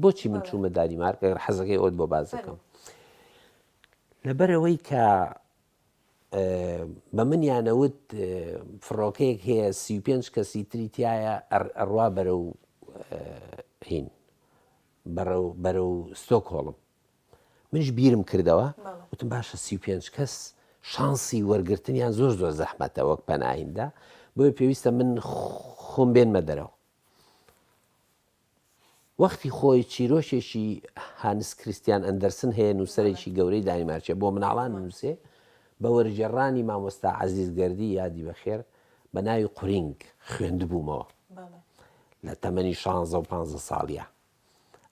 بۆچی من چوومە دانیمارک ئەگەر حەزەکەی ئەوت بۆ باز دەکەم لەبەرەوەی کە بە منیانەوت فڕۆکەیەک هەیە 35 کەسی تری تایە ئەڕوا بەرەو هین بەرەو ستۆکهۆڵم منش بیرم کردەوە وتم باشە 35 کەس شانسی وەرگرتنیان زۆر زۆر زەحمەتە وەک پەناهیندا بۆیە پێویستە من خۆم بێنمە دەرەوە وەختی خۆی چیرۆشێکی هانس کریستیان ئەندەرسن هەیە نووسەرێکی گەورەی دانیمارکیە بۆ مناڵان نووسێ بە وەرجێڕانی مامۆستا عەزیزگەردی یادی بەخێر بە ناوی قورینگ خوێندبوومەوە لە تەمەنی 16 و 15 ساڵیە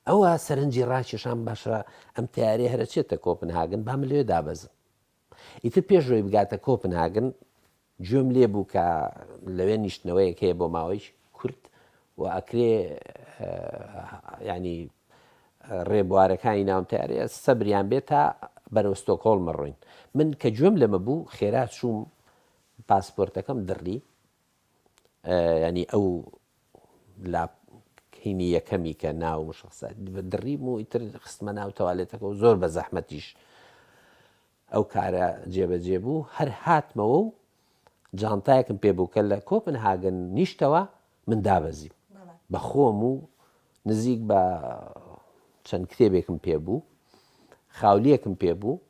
ئەوە سەرنجی ڕاکێشان باشە ئەم تیارێ هەرەچێتە کۆپنهاگن با من لێ دابەزم ئیتر پێشەوەی بگاتە کۆپنهاگن گوێم لێ بوو کە لەوێ نیشتنەوەیەک هەیە بۆ ماوەی کورت و ئەکرێ ینی ڕێبوارەکانی ناوم تیارەیە سەبریان بێت تا بەرەو ستۆکهۆڵمە ڕۆین من کە گوێم لەمە بوو خێرا چووم پاسپۆرتەکەم دڕی ینی ئەو لاپینی یەکەمی کە ناو شخص دڕیم و ئیتر خستمە ناو تەوالێتەکە و زۆر بە زەحمەتیش ئەو کارە جێبەجێ بوو هەر هاتمەوە و جانتایەکم پێ بوو کە لە کۆپنهاگن نیشتەوە من دابەزیم بە خۆم و نزیک بە چەند کتێبێکم پێ بوو خاولیەکم پێ بوو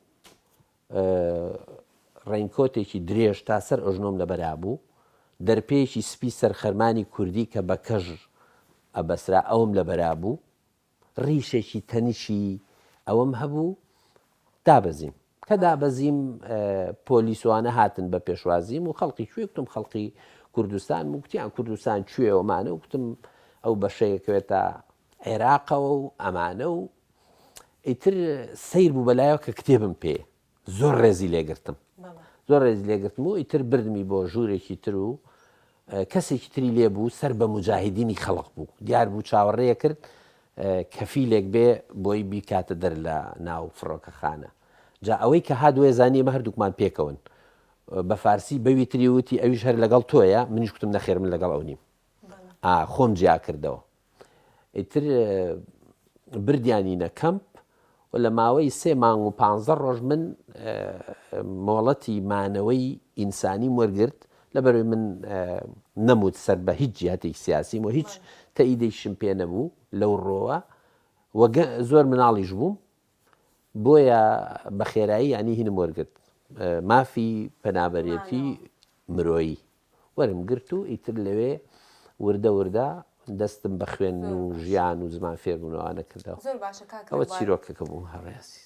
ڕێینکۆتێکی درێژ تا سەر ئۆژنۆم لەبەرا بوو دەرپێکی سپی سەرخەرمانی کوردی کە بە کەژ ئەبەسرا ئەوم لەبەرا بوو ڕیشێکی تەنیشی ئەوەم هەبوو دابەزیم کە دابەزیم پۆلیسوانە هاتن بە پێشوازیم و خەڵقی کوێ وتم خەڵقی کوردستان وکتیان کوردستان کوێوەمانە وتم ئەو بەشەیەکوێتە عێراقەوە و ئەمانە و ئیتر سیر بوو بەلایەوە کە کتێبم پێ زۆر ڕێزی لێگرتم زۆر ڕێزی لێگرتم و ئیتر بردمی بۆ ژوورێکی تر و کەسێکی تری لێ بوو سەر بە مجاهدینی خەڵق بوو دیار بوو چاوەڕێیە کرد کەفیلێک بێ بۆی بیکاتە دەر لە ناو فڕۆکەخانە جا ئەوەی کە هادووە زانیە مە هەردووکمان پێکەون بە فارسی بەوی تری وتی ئەویش هەر لەگەڵ تۆیە منیش کوتم نەخێر من لەگەڵ ئەو نیم خۆم جیا کردەوە ئیتر بردیانینە کەمپ و لە ماوەی 3 مانگ و 15 ڕۆژ من مۆڵەتی مانەوەی ئینسانیم وەرگرت لەبەرەوەی من نەموت سەر بە هیچ جیهەتێکی سیاسیم و هیچ تەئیدێکیشم پێ نەبوو لەو ڕۆوە زۆر مناڵیش بووم بۆیە بە خێرایی ینی هینم وەرگرت مافی پەنابەرێتی مرۆیی وەرم گرت و ئیتر لەوێ وردە وردە دەستم بە خوێن و ژیان و زمان فێربوونەوەوانە کردەوە ئەوە چیرۆکەکە بوو هەڕێسی